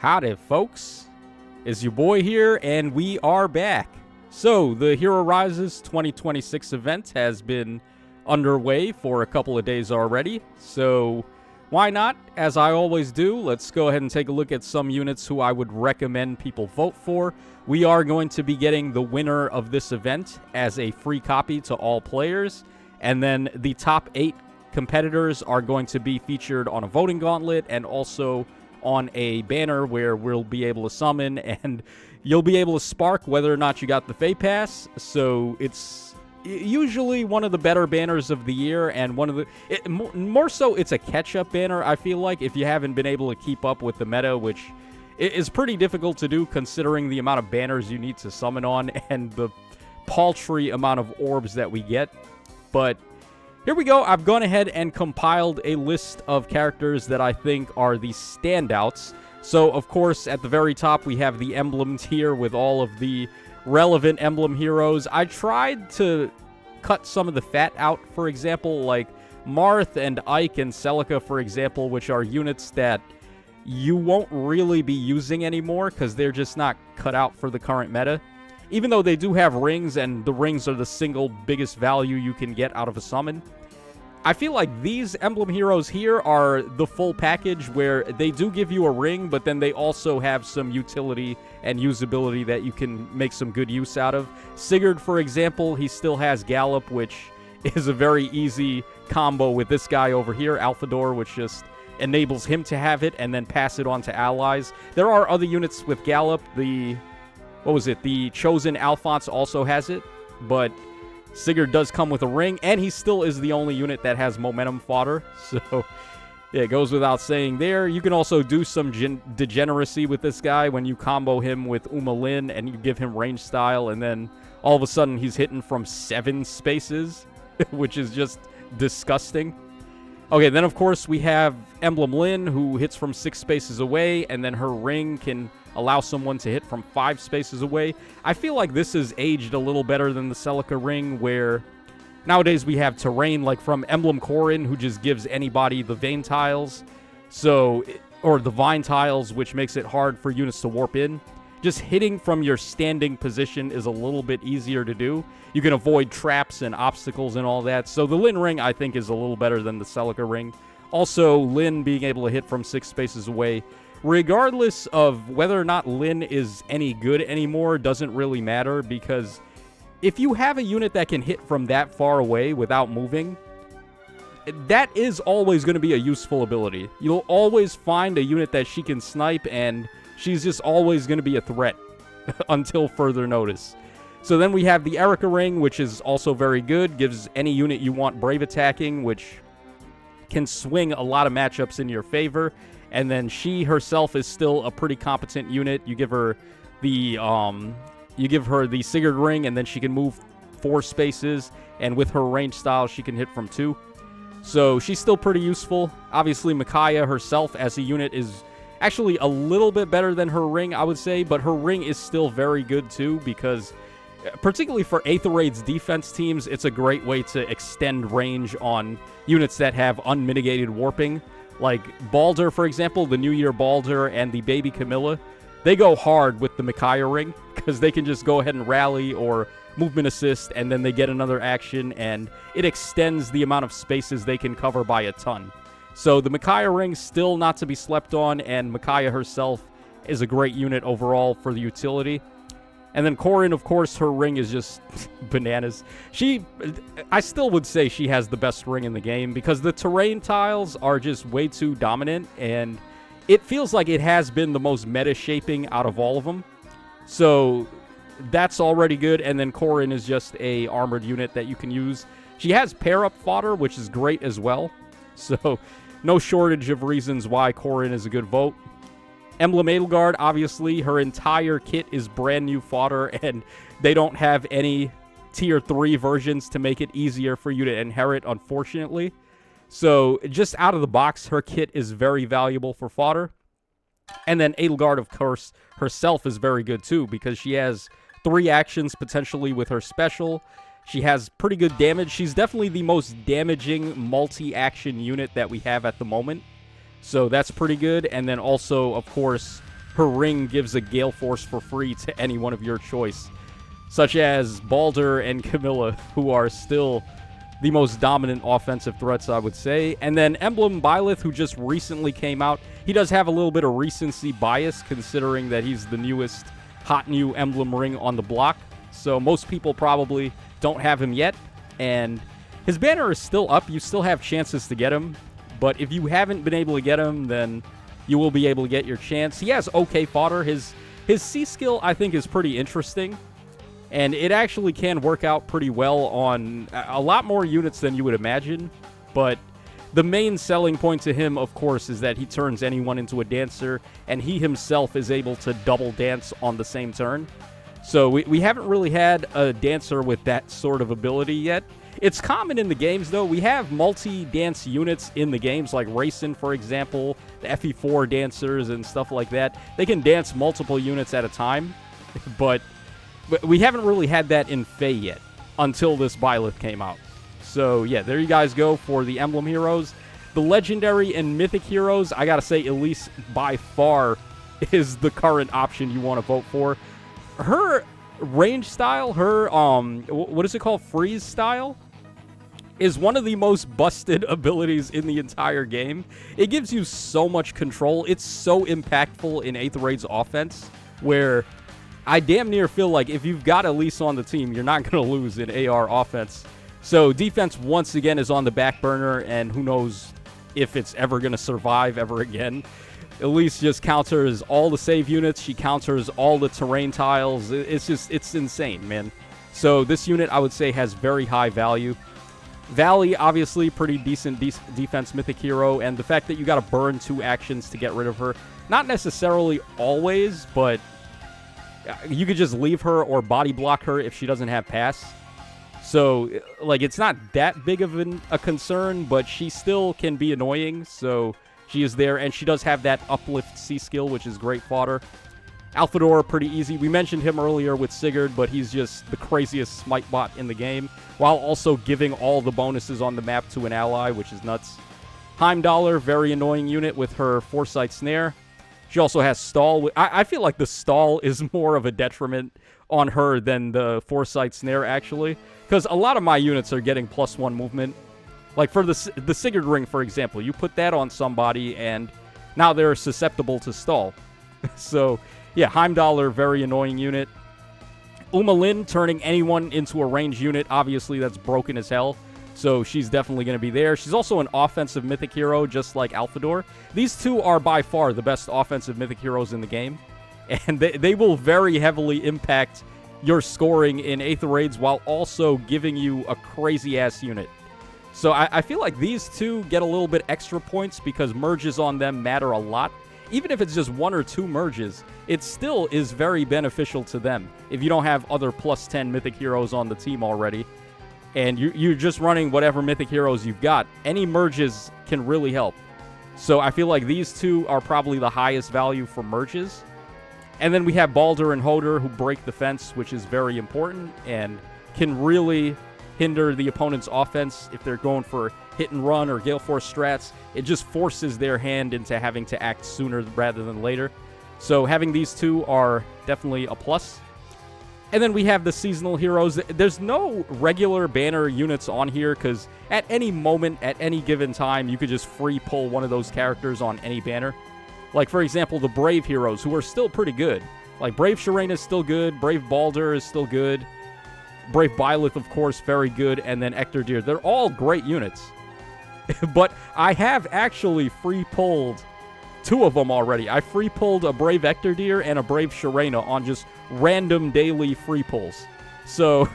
Howdy, folks. It's your boy here, and we are back. So, the Hero Rises 2026 event has been underway for a couple of days already. So, why not? As I always do, let's go ahead and take a look at some units who I would recommend people vote for. We are going to be getting the winner of this event as a free copy to all players. And then the top 8 competitors are going to be featured on a voting gauntlet and also on a banner where we'll be able to summon and you'll be able to spark whether or not you got the Fey Pass. So it's usually one of the better banners of the year, and one of the more so it's a catch-up banner. I feel like if you haven't been able to keep up with the meta, which is pretty difficult to do considering the amount of banners you need to summon on and the paltry amount of orbs that we get. But here we go. I've gone ahead and compiled a list of characters that I think are the standouts. So, of course, at the very top, we have the Emblem tier with all of the relevant Emblem heroes. I tried to cut some of the fat out, for example, like Marth and Ike and Celica, for example, which are units that you won't really be using anymore because they're just not cut out for the current meta. Even though they do have rings, and the rings are the single biggest value you can get out of a summon, I feel like these Emblem heroes here are the full package where they do give you a ring, but then they also have some utility and usability that you can make some good use out of. Sigurd, for example, he still has Gallop, which is a very easy combo with this guy over here, Alphador, which just enables him to have it and then pass it on to allies. There are other units with Gallop. The Chosen Alphonse also has it, but Sigurd does come with a ring, and he still is the only unit that has momentum fodder, so yeah, it goes without saying there. You can also do some degeneracy with this guy when you combo him with Uma Lin and you give him range style, and then all of a sudden he's hitting from 7 spaces, which is just disgusting. Okay, then of course we have Emblem Lin, who hits from 6 spaces away, and then her ring can allow someone to hit from 5 spaces away. I feel like this is aged a little better than the Celica ring, where nowadays we have terrain like from Emblem Corrin, who just gives anybody the Vein Tiles, or the Vine Tiles, which makes it hard for units to warp in. Just hitting from your standing position is a little bit easier to do. You can avoid traps and obstacles and all that. So the Lin ring, I think, is a little better than the Celica ring. Also, Lin being able to hit from 6 spaces away, regardless of whether or not Lin is any good anymore, doesn't really matter, because if you have a unit that can hit from that far away without moving, that is always going to be a useful ability. You'll always find a unit that she can snipe, and she's just always going to be a threat until further notice. So then we have the Erica ring, which is also very good. Gives any unit you want brave attacking, which can swing a lot of matchups in your favor. And then she herself is still a pretty competent unit. You give her the Sigurd ring, and then she can move 4 spaces. And with her range style, she can hit from 2. So she's still pretty useful. Obviously, Micaiah herself as a unit is actually a little bit better than her ring, I would say. But her ring is still very good too, because particularly for Aether Raid's defense teams, it's a great way to extend range on units that have unmitigated warping. Like Baldur, for example, the New Year Baldur and the Baby Camilla, they go hard with the Micaiah ring because they can just go ahead and rally or movement assist, and then they get another action, and it extends the amount of spaces they can cover by a ton. So the Micaiah ring still not to be slept on, and Micaiah herself is a great unit overall for the utility. And then Corrin, of course, her ring is just bananas. I still would say she has the best ring in the game because the terrain tiles are just way too dominant, and it feels like it has been the most meta-shaping out of all of them. So that's already good, and then Corrin is just a armored unit that you can use. She has pair-up fodder, which is great as well. So no shortage of reasons why Corrin is a good vote. Emblem Edelgard, obviously, her entire kit is brand new fodder, and they don't have any tier 3 versions to make it easier for you to inherit, unfortunately. So just out of the box, her kit is very valuable for fodder. And then Edelgard, of course, herself is very good too, because she has 3 actions potentially with her special. She has pretty good damage. She's definitely the most damaging multi-action unit that we have at the moment. So that's pretty good. And then also, of course, her ring gives a Gale Force for free to any one of your choice, such as Baldur and Camilla, who are still the most dominant offensive threats, I would say. And then Emblem Byleth, who just recently came out. He does have a little bit of recency bias, considering that he's the newest hot new Emblem ring on the block. So most people probably don't have him yet. And his banner is still up. You still have chances to get him. But if you haven't been able to get him, then you will be able to get your chance. He has okay fodder. His C skill, I think, is pretty interesting. And it actually can work out pretty well on a lot more units than you would imagine. But the main selling point to him, of course, is that he turns anyone into a dancer, and he himself is able to double dance on the same turn. So we haven't really had a dancer with that sort of ability yet. It's common in the games, though. We have multi-dance units in the games, like Racing, for example, the FE4 dancers and stuff like that. They can dance multiple units at a time, but we haven't really had that in Fae yet until this Byleth came out. So, yeah, there you guys go for the Emblem heroes. The Legendary and Mythic heroes, I gotta say, Elise by far is the current option you want to vote for. Her range style, her, what is it called? Freeze style? Is one of the most busted abilities in the entire game. It gives you so much control. It's so impactful in Aether Raid's offense, where I damn near feel like if you've got Elise on the team, you're not going to lose in AR offense. So defense, once again, is on the back burner, and who knows if it's ever going to survive ever again. Elise just counters all the save units. She counters all the terrain tiles. It's insane, man. So this unit, I would say, has very high value. Valley, obviously, pretty decent defense mythic hero, and the fact that you got to burn 2 actions to get rid of her, not necessarily always, but you could just leave her or body block her if she doesn't have pass. So, like, it's not that big of a concern, but she still can be annoying, so she is there, and she does have that uplift C skill, which is great fodder. Alphador, pretty easy. We mentioned him earlier with Sigurd, but he's just the craziest smite bot in the game, while also giving all the bonuses on the map to an ally, which is nuts. Heimdallr, very annoying unit with her Foresight Snare. She also has Stall. I feel like the Stall is more of a detriment on her than the Foresight Snare, actually, because a lot of my units are getting +1 movement. Like for the Sigurd Ring, for example, you put that on somebody, and now they're susceptible to Stall. So, yeah, Heimdallr, very annoying unit. Lin, turning anyone into a ranged unit. Obviously, that's broken as hell. So she's definitely going to be there. She's also an offensive mythic hero, just like Alphador. These two are by far the best offensive mythic heroes in the game. And they will very heavily impact your scoring in Aether Raids while also giving you a crazy-ass unit. So I feel like these two get a little bit extra points because merges on them matter a lot. Even if it's just 1 or 2 merges, it still is very beneficial to them if you don't have other +10 mythic heroes on the team already. And you're just running whatever mythic heroes you've got. Any merges can really help. So I feel like these two are probably the highest value for merges. And then we have Baldur and Hoder, who break the fence, which is very important and can really hinder the opponent's offense if they're going for hit and run or Gale Force strats. It just forces their hand into having to act sooner rather than later. So having these two are definitely a plus. And then we have the seasonal heroes. There's no regular banner units on here because at any moment, at any given time, you could just free pull one of those characters on any banner. Like, for example, the Brave heroes, who are still pretty good. Like, Brave Shireen is still good. Brave Baldur is still good. Brave Byleth, of course, very good. And then Ectordir. They're all great units. But I have actually free pulled 2 of them already. I free pulled a Brave Ectordir and a Brave Shireen on just random daily free pulls. So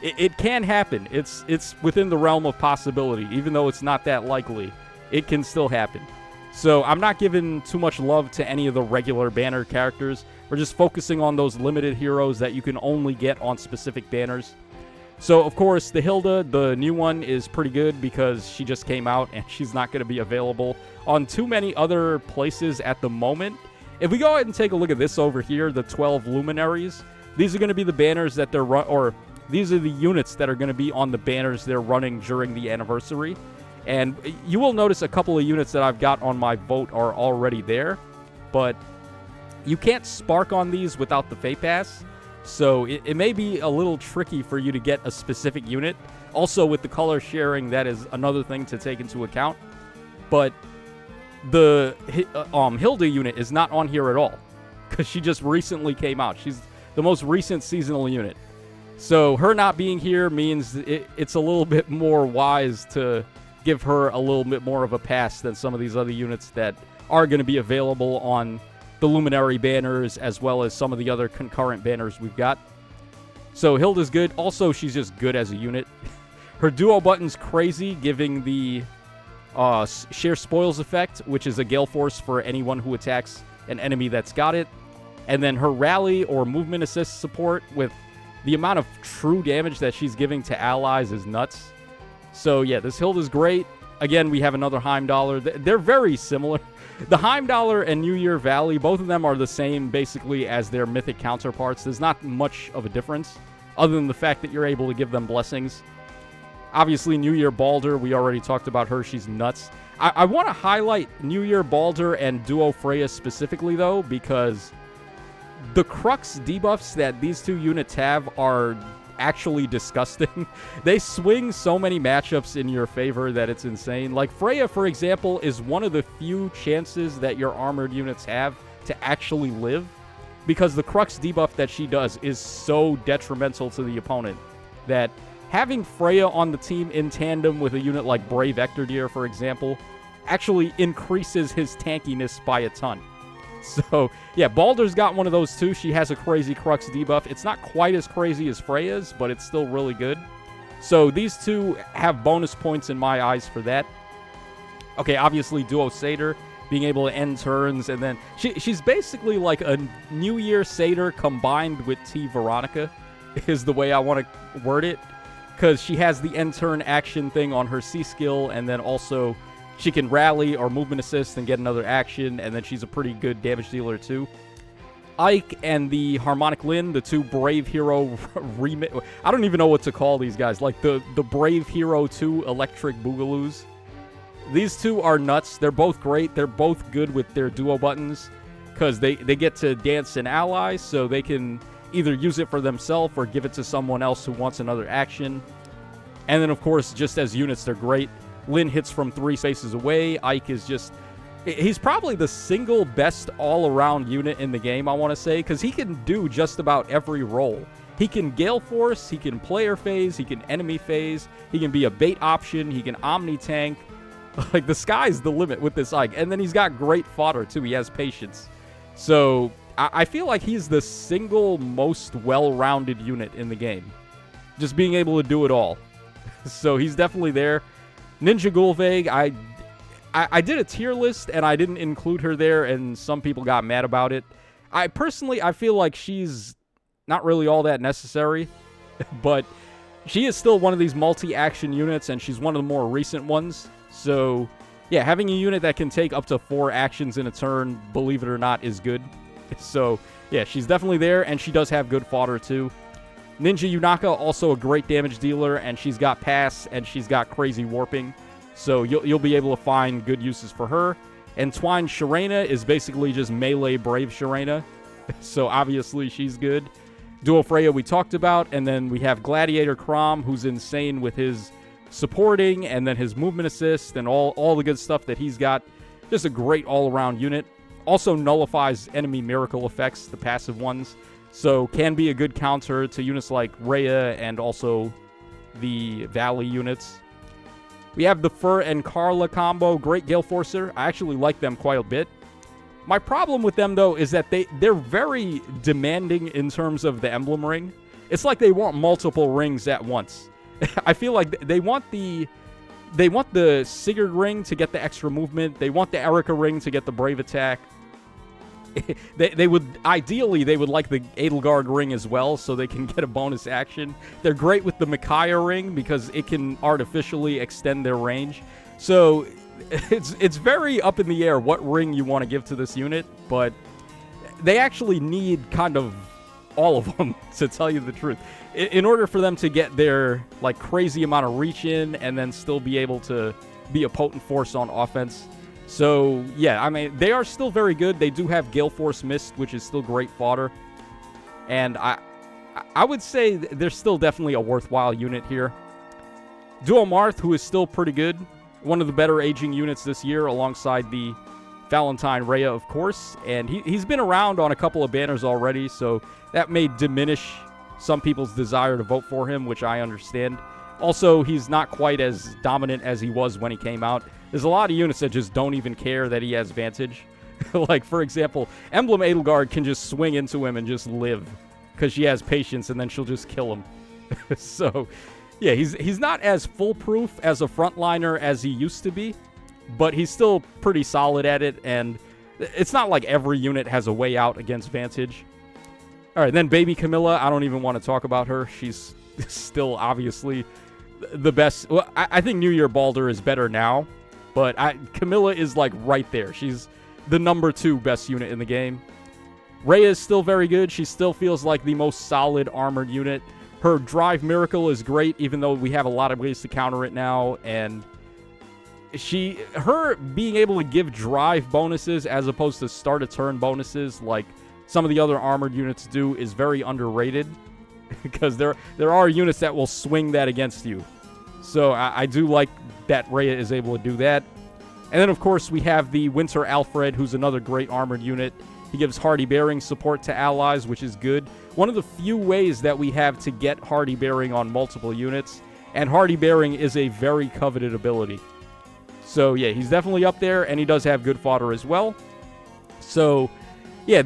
it can happen. It's within the realm of possibility. Even though it's not that likely, it can still happen. So I'm not giving too much love to any of the regular banner characters. We're just focusing on those limited heroes that you can only get on specific banners. So, of course, the Hilda, the new one, is pretty good because she just came out and she's not going to be available on too many other places at the moment. If we go ahead and take a look at this over here, the 12 Luminaries, these are going to be the banners that they're or these are the units that are going to be on the banners they're running during the anniversary. And you will notice a couple of units that I've got on my vote are already there. But You can't spark on these without the Fate Pass, so it may be a little tricky for you to get a specific unit. Also, with the color sharing, that is another thing to take into account. But the Hilda unit is not on here at all, because she just recently came out. She's the most recent seasonal unit. So her not being here means it's a little bit more wise to give her a little bit more of a pass than some of these other units that are going to be available on the Luminary banners, as well as some of the other concurrent banners we've got. So Hilda's good. Also, she's just good as a unit. Her duo button's crazy, giving the Share Spoils effect, which is a Gale Force for anyone who attacks an enemy that's got it. And then her Rally or Movement Assist support with the amount of true damage that she's giving to allies is nuts. So yeah, this Hilda's great. Again, we have another Heimdallr. They're very similar. The Heimdallr and New Year Valley, both of them are the same basically as their mythic counterparts. There's not much of a difference other than the fact that you're able to give them blessings. Obviously, New Year Baldur, we already talked about her. She's nuts. I want to highlight New Year Baldur and Duo Freya specifically, though, because the Crux debuffs that these two units have are actually disgusting. They swing so many matchups in your favor that it's insane. Like Freya, for example, is one of the few chances that your armored units have to actually live, because the Crux debuff that she does is so detrimental to the opponent that having Freya on the team in tandem with a unit like Brave Ectordeer, for example, actually increases his tankiness by a ton. So, yeah, Baldur's got one of those too. She has a crazy Crux debuff. It's not quite as crazy as Freya's, but it's still really good. So these two have bonus points in my eyes for that. Okay, obviously Duo Satyr, being able to end turns, and then she's basically like a New Year Satyr combined with T Veronica, is the way I want to word it. Because she has the end turn action thing on her C skill, and then also she can rally or movement assist and get another action, and then she's a pretty good damage dealer too. Ike and the Harmonic Lyn, the two Brave Hero remake. I don't even know what to call these guys. Like the Brave Hero 2 Electric Boogaloos. These two are nuts. They're both great. They're both good with their duo buttons because they get to dance an ally, so they can either use it for themselves or give it to someone else who wants another action. And then, of course, just as units, they're great. Lyn hits from 3 spaces away. Ike is just... He's probably the single best all-around unit in the game, I want to say, because he can do just about every role. He can Gale Force, he can player phase, he can enemy phase, he can be a bait option, he can Omni-Tank. Like, the sky's the limit with this Ike. And then he's got great fodder, too. He has patience. So, I feel like he's the single most well-rounded unit in the game. Just being able to do it all. So, he's definitely there. Ninja Gulveig, I did a tier list, and I didn't include her there, and some people got mad about it. I feel like she's not really all that necessary, but she is still one of these multi-action units, and she's one of the more recent ones. So, yeah, having a unit that can take up to 4 actions in a turn, believe it or not, is good. So, yeah, she's definitely there, and she does have good fodder, too. Ninja Yunaka, also a great damage dealer, and she's got pass, and she's got crazy warping. So you'll be able to find good uses for her. And Twine Sharena is basically just melee Brave Sharena. So obviously she's good. Duo Freya we talked about, and then we have Gladiator Crom, who's insane with his supporting, and then his movement assist, and all the good stuff that he's got. Just a great all-around unit. Also nullifies enemy miracle effects, the passive ones. So can be a good counter to units like Rhea and also the Valley units. We have the Fur and Carla combo, great Gale Forcer. I actually like them quite a bit. My problem with them, though, is that they're very demanding in terms of the emblem ring. It's like they want multiple rings at once. I feel like they want the Sigurd ring to get the extra movement. They want the Erica ring to get the brave attack. They would like the Edelgard ring as well, so they can get a bonus action. They're great with the Micaiah ring because it can artificially extend their range. So it's very up in the air what ring you want to give to this unit, but they actually need kind of all of them, to tell you the truth, in order for them to get their like crazy amount of reach in and then still be able to be a potent force on offense. So, yeah, I mean, they are still very good. They do have Gale Force Mist, which is still great fodder. And I would say they're still definitely a worthwhile unit here. Duo Marth, who is still pretty good. One of the better aging units this year, alongside the Valentine Rhea, of course. And he's been around on a couple of banners already, so that may diminish some people's desire to vote for him, which I understand. Also, he's not quite as dominant as he was when he came out. There's a lot of units that just don't even care that he has Vantage. Like, for example, Emblem Edelgard can just swing into him and just live, because she has patience, and then she'll just kill him. So, yeah, he's not as foolproof as a frontliner as he used to be, but he's still pretty solid at it, and it's not like every unit has a way out against Vantage. All right, then Baby Camilla, I don't even want to talk about her. She's still obviously the best. Well, I think New Year Baldur is better now, but Camilla is like right there. She's the number 2 best unit in the game. Rhea is still very good. She still feels like the most solid armored unit. Her Drive Miracle is great, even though we have a lot of ways to counter it now, and her being able to give drive bonuses as opposed to start a turn bonuses like some of the other armored units do is very underrated, because there are units that will swing that against you. So I do like that Rhea is able to do that. And then, of course, we have the Winter Alfred, who's another great armored unit. He gives Hardy Bearing support to allies, which is good. One of the few ways that we have to get Hardy Bearing on multiple units, and Hardy Bearing is a very coveted ability. So, yeah, he's definitely up there, and he does have good fodder as well. So, yeah,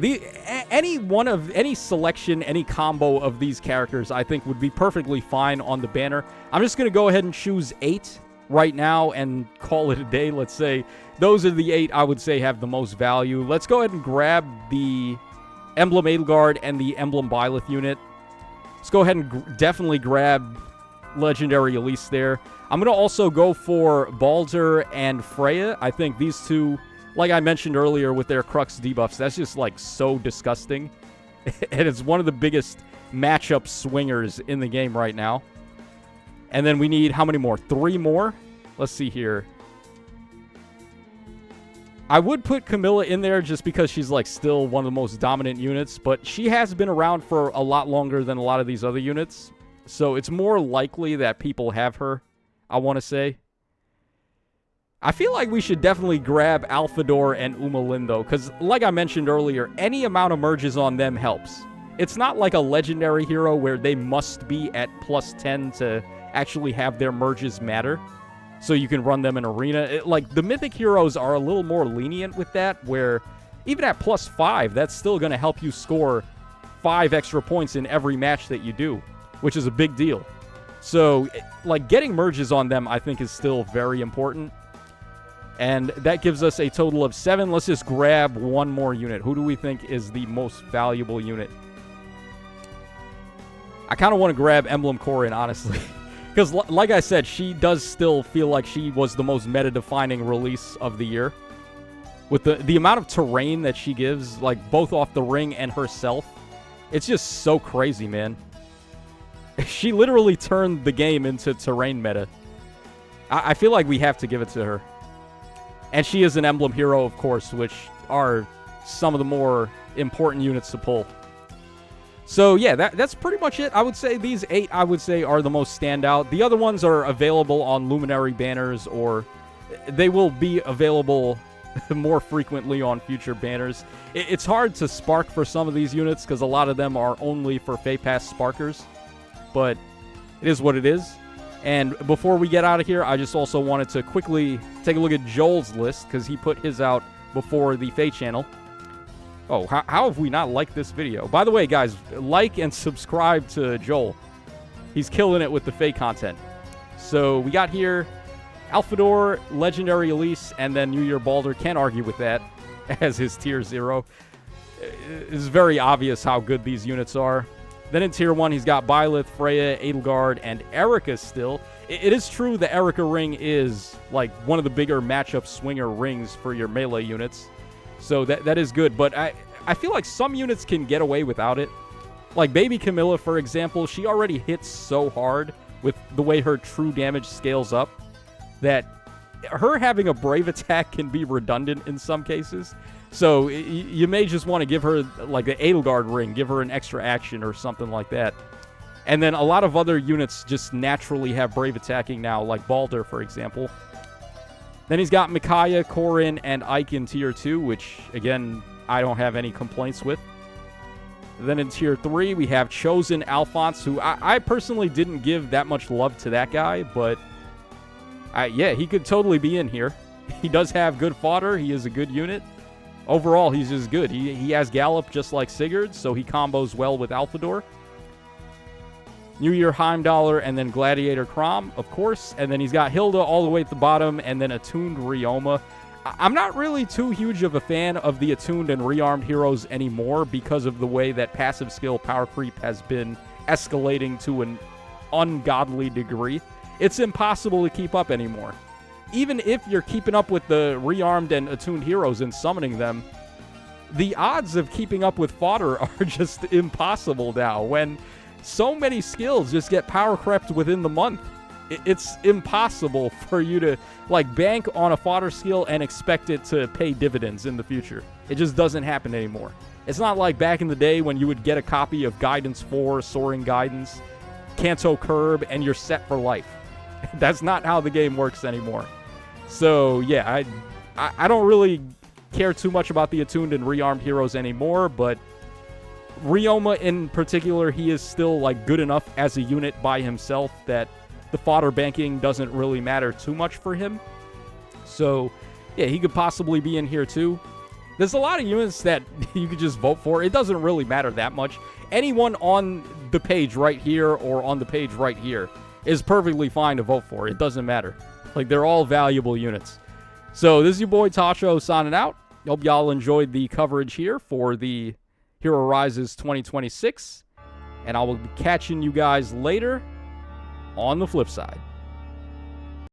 any selection, any combo of these characters, I think would be perfectly fine on the banner. I'm just going to go ahead and choose 8 right now and call it a day. Let's say those are the 8 I would say have the most value. Let's go ahead and grab the Emblem Edelgard and the Emblem Byleth unit. Let's go ahead and definitely grab Legendary Elise there. I'm going to also go for Baldur and Freya. I think these two, like I mentioned earlier with their Crux debuffs, that's just like so disgusting. And it's one of the biggest matchup swingers in the game right now. And then we need how many more? 3 more? Let's see here. I would put Camilla in there just because she's like still one of the most dominant units, but she has been around for a lot longer than a lot of these other units. So it's more likely that people have her, I want to say. I feel like we should definitely grab Alphador and Umalin, though, because like I mentioned earlier, any amount of merges on them helps. It's not like a legendary hero where they must be at plus 10 to actually have their merges matter, so you can run them in arena. Like, the mythic heroes are a little more lenient with that, where even at plus 5, that's still going to help you score 5 extra points in every match that you do, which is a big deal. So, like, getting merges on them, I think, is still very important. And that gives us a total of 7. Let's just grab one more unit. Who do we think is the most valuable unit? I kind of want to grab Emblem Corrin, honestly. Because, like I said, she does still feel like she was the most meta-defining release of the year. With the amount of terrain that she gives, like, both off the ring and herself, it's just so crazy, man. She literally turned the game into terrain meta. I feel like we have to give it to her. And she is an Emblem hero, of course, which are some of the more important units to pull. So, yeah, that's pretty much it. I would say these 8, I would say, are the most standout. The other ones are available on Luminary banners, or they will be available more frequently on future banners. It's hard to spark for some of these units, because a lot of them are only for Feh Pass sparkers. But it is what it is. And before we get out of here, I just also wanted to quickly take a look at Joel's list, because he put his out before the Feh channel. Oh, how have we not liked this video? By the way, guys, like and subscribe to Joel. He's killing it with the Feh content. So we got here Alphador, Legendary Elise, and then New Year Baldur. Can't argue with that as his tier 0. It's very obvious how good these units are. Then in tier 1, he's got Byleth, Freya, Edelgard, and Erica still. It is true the Erica ring is like one of the bigger matchup swinger rings for your melee units. So that is good, but I feel like some units can get away without it. Like Baby Camilla, for example, she already hits so hard with the way her true damage scales up that her having a brave attack can be redundant in some cases. So you may just want to give her like the Edelgard ring, give her an extra action or something like that. And then a lot of other units just naturally have brave attacking now, like Balder, for example. Then he's got Micaiah, Corrin, and Ike in Tier 2, which, again, I don't have any complaints with. Then in Tier 3, we have Chosen Alphonse, who I personally didn't give that much love to that guy, but yeah, he could totally be in here. He does have good fodder. He is a good unit. Overall, he's just good. He has Gallop just like Sigurd, so he combos well with Alphador. New Year Heimdallr, and then Gladiator Crom, of course. And then he's got Hilda all the way at the bottom, and then Attuned Ryoma. I'm not really too huge of a fan of the Attuned and Rearmed heroes anymore because of the way that passive skill power creep has been escalating to an ungodly degree. It's impossible to keep up anymore. Even if you're keeping up with the Rearmed and Attuned heroes and summoning them, the odds of keeping up with fodder are just impossible now when so many skills just get power crept within the month. It's impossible for you to like bank on a fodder skill and expect it to pay dividends in the future. It just doesn't happen anymore. It's not like back in the day when you would get a copy of Guidance 4, Soaring Guidance, Kanto Curb, and you're set for life. That's not how the game works anymore. So yeah, I don't really care too much about the Attuned and Rearmed heroes anymore, but Ryoma in particular, he is still like good enough as a unit by himself that the fodder banking doesn't really matter too much for him. So yeah, he could possibly be in here too. There's a lot of units that you could just vote for. It doesn't really matter that much. Anyone on the page right here or on the page right here is perfectly fine to vote for. It doesn't matter. Like, they're all valuable units. So this is your boy Tacho signing out. Hope y'all enjoyed the coverage here for the Hero Rises 2026. And I will be catching you guys later on the flip side.